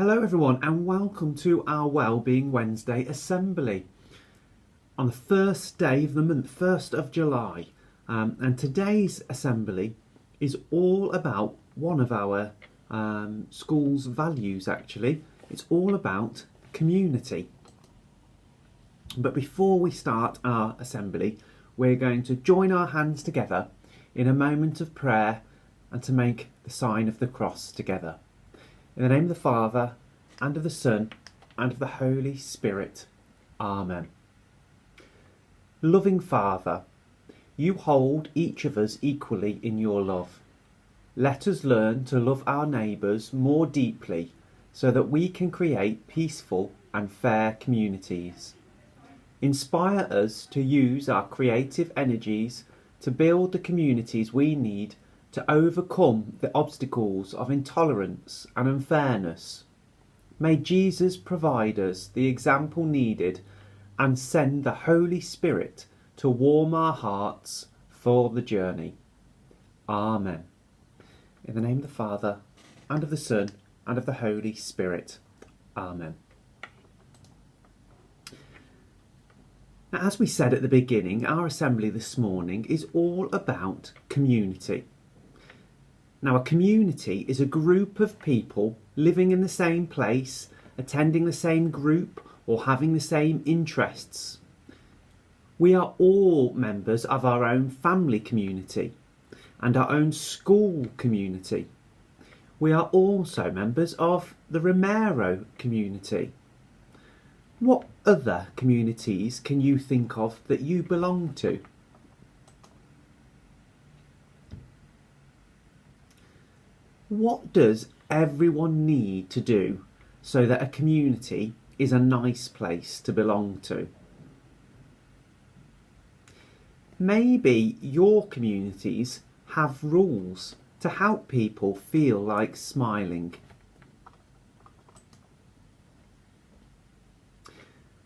Hello everyone and welcome to our Wellbeing Wednesday Assembly on the first day of the month, 1st of July. And today's assembly is all about one of our school's values actually. It's all about community. But before we start our assembly, we're going to join our hands together in a moment of prayer and to make the sign of the cross together. In the name of the Father, and of the Son, and of the Holy Spirit. Amen. Loving Father, you hold each of us equally in your love. Let us learn to love our neighbours more deeply so that we can create peaceful and fair communities. Inspire us to use our creative energies to build the communities we need to overcome the obstacles of intolerance and unfairness. May Jesus provide us the example needed and send the Holy Spirit to warm our hearts for the journey. Amen. In the name of the Father, and of the Son, and of the Holy Spirit. Amen. Now, as we said at the beginning, our assembly this morning is all about community. Now, a community is a group of people living in the same place, attending the same group, or having the same interests. We are all members of our own family community and our own school community. We are also members of the Romero community. What other communities can you think of that you belong to? What does everyone need to do so that a community is a nice place to belong to? Maybe your communities have rules to help people feel like smiling.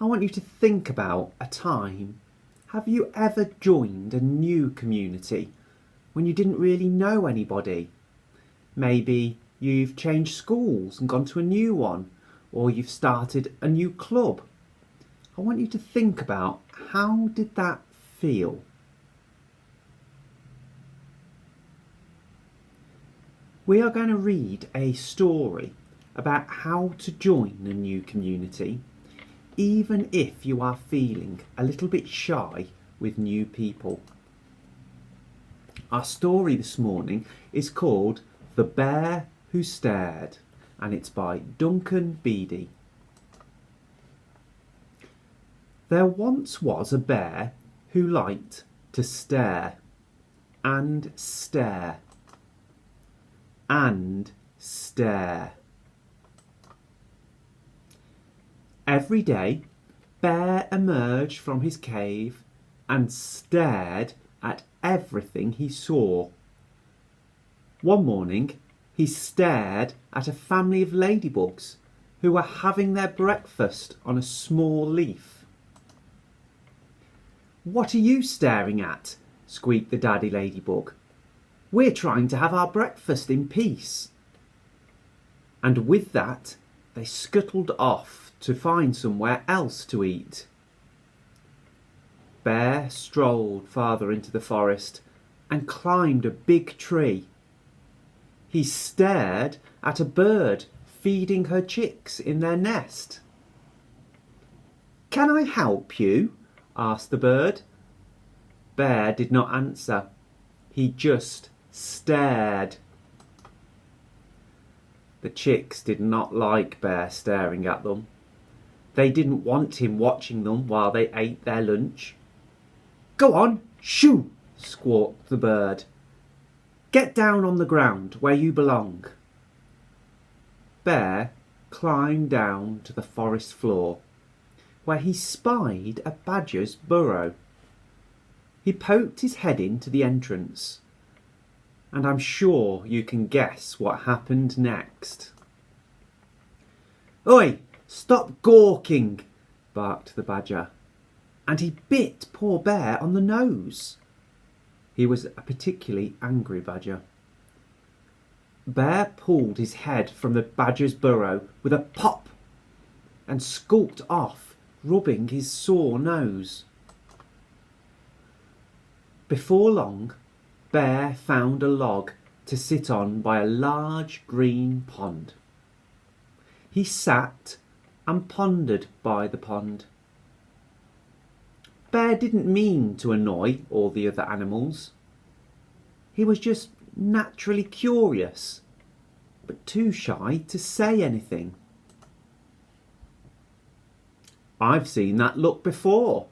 I want you to think about a time. Have you ever joined a new community when you didn't really know anybody? Maybe you've changed schools and gone to a new one, or you've started a new club. I want you to think about, how did that feel? We are going to read a story about how to join a new community, even if you are feeling a little bit shy with new people. Our story this morning is called The Bear Who Stared, and it's by Duncan Beattie. There once was a bear who liked to stare and stare and stare. Every day, Bear emerged from his cave and stared at everything he saw. One morning, he stared at a family of ladybugs who were having their breakfast on a small leaf. "What are you staring at?" squeaked the daddy ladybug. "We're trying to have our breakfast in peace." And with that, they scuttled off to find somewhere else to eat. Bear strolled farther into the forest and climbed a big tree. He stared at a bird feeding her chicks in their nest. "Can I help you?" asked the bird. Bear did not answer. He just stared. The chicks did not like Bear staring at them. They didn't want him watching them while they ate their lunch. "Go on, shoo!" squawked the bird. "Get down on the ground where you belong." Bear climbed down to the forest floor, where he spied a badger's burrow. He poked his head into the entrance, and I'm sure you can guess what happened next. "Oi, stop gawking!" barked the badger, and he bit poor Bear on the nose. He was a particularly angry badger. Bear pulled his head from the badger's burrow with a pop and skulked off, rubbing his sore nose. Before long, Bear found a log to sit on by a large green pond. He sat and pondered by the pond. Bear didn't mean to annoy all the other animals. He was just naturally curious, but too shy to say anything. "I've seen that look before,"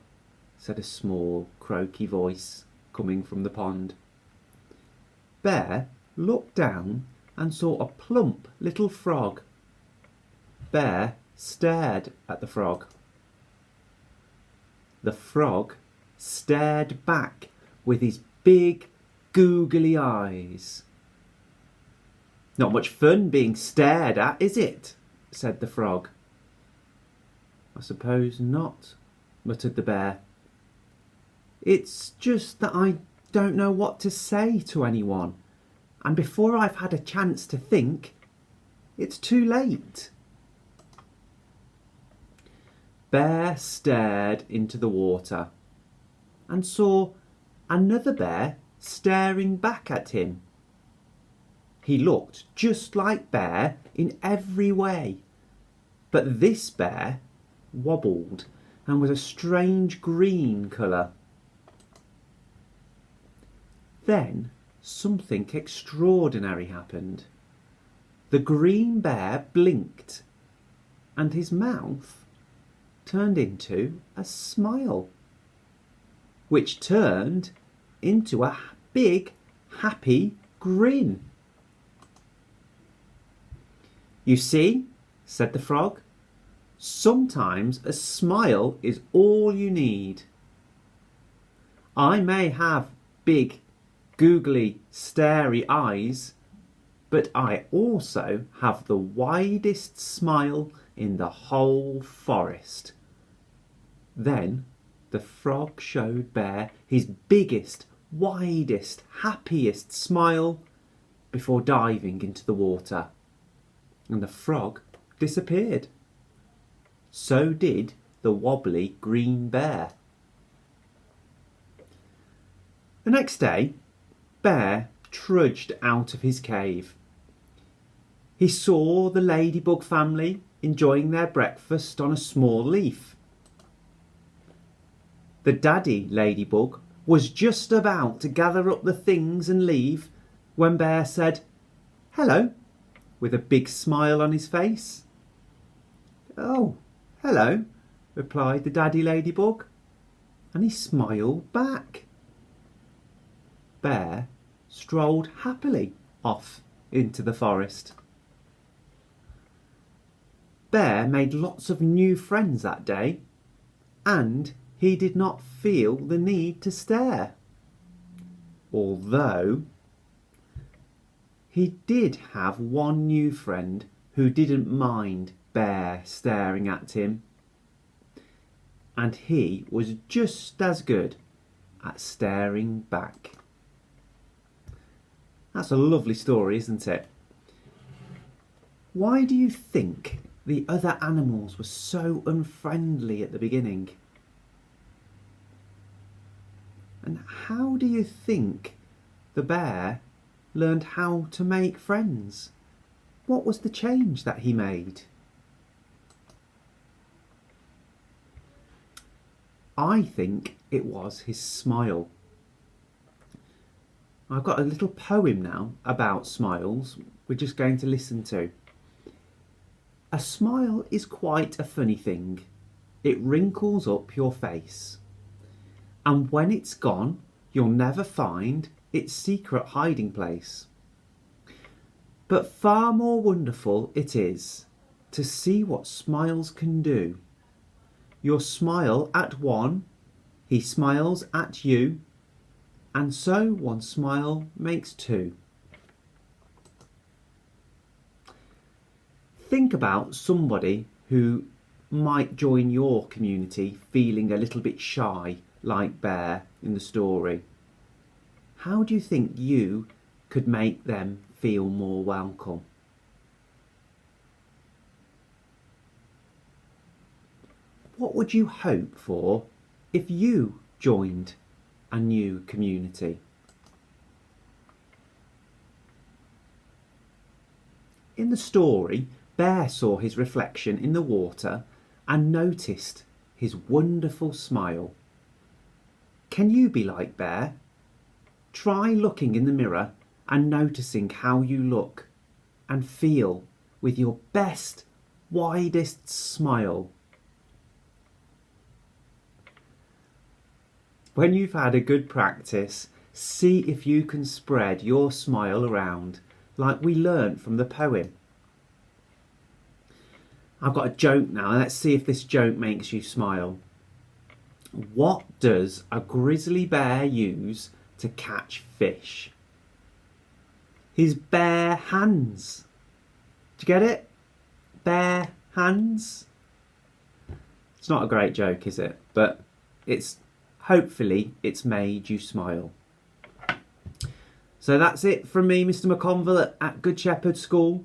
said a small, croaky voice coming from the pond. Bear looked down and saw a plump little frog. Bear stared at the frog. The frog stared back with his big, googly eyes. "Not much fun being stared at, is it?" said the frog. "I suppose not," muttered the bear. "It's just that I don't know what to say to anyone, and before I've had a chance to think, it's too late." Bear stared into the water and saw another bear staring back at him. He looked just like Bear in every way, but this bear wobbled and was a strange green colour. Then something extraordinary happened. The green bear blinked, and his mouth turned into a smile, which turned into a big, happy grin. "You see," said the frog, "sometimes a smile is all you need. I may have big, googly, starey eyes, but I also have the widest smile in the whole forest." Then the frog showed Bear his biggest, widest, happiest smile before diving into the water, and the frog disappeared. So did the wobbly green bear. The next day, Bear trudged out of his cave. He saw the ladybug family enjoying their breakfast on a small leaf. The daddy ladybug was just about to gather up the things and leave when Bear said, "Hello," with a big smile on his face. "Oh, hello," replied the daddy ladybug, and he smiled back. Bear strolled happily off into the forest. Bear made lots of new friends that day, and he did not feel the need to stare. Although he did have one new friend who didn't mind Bear staring at him, and he was just as good at staring back. That's a lovely story, isn't it? Why do you think the other animals were so unfriendly at the beginning? And how do you think the bear learned how to make friends? What was the change that he made? I think it was his smile. I've got a little poem now about smiles we're just going to listen to. A smile is quite a funny thing. It wrinkles up your face. And when it's gone, you'll never find its secret hiding place. But far more wonderful it is to see what smiles can do. You smile at one, he smiles at you, and so one smile makes two. Think about somebody who might join your community feeling a little bit shy, like Bear in the story. How do you think you could make them feel more welcome. What would you hope for if you joined a new community? In the story, Bear saw his reflection in the water and noticed his wonderful smile. Can you be like Bear? Try looking in the mirror and noticing how you look and feel with your best, widest smile. When you've had a good practice, see if you can spread your smile around like we learnt from the poem. I've got a joke now. Let's see if this joke makes you smile. What does a grizzly bear use to catch fish? His bare hands. Do you get it? Bare hands. It's not a great joke, is it? But hopefully it's made you smile. So that's it from me, Mr McConville at Good Shepherd School.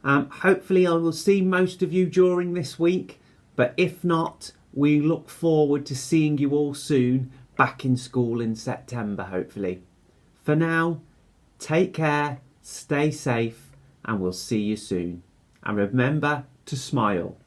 Hopefully I will see most of you during this week, but if not, we look forward to seeing you all soon back in school in September, hopefully. For now, take care, stay safe, and we'll see you soon. And remember to smile.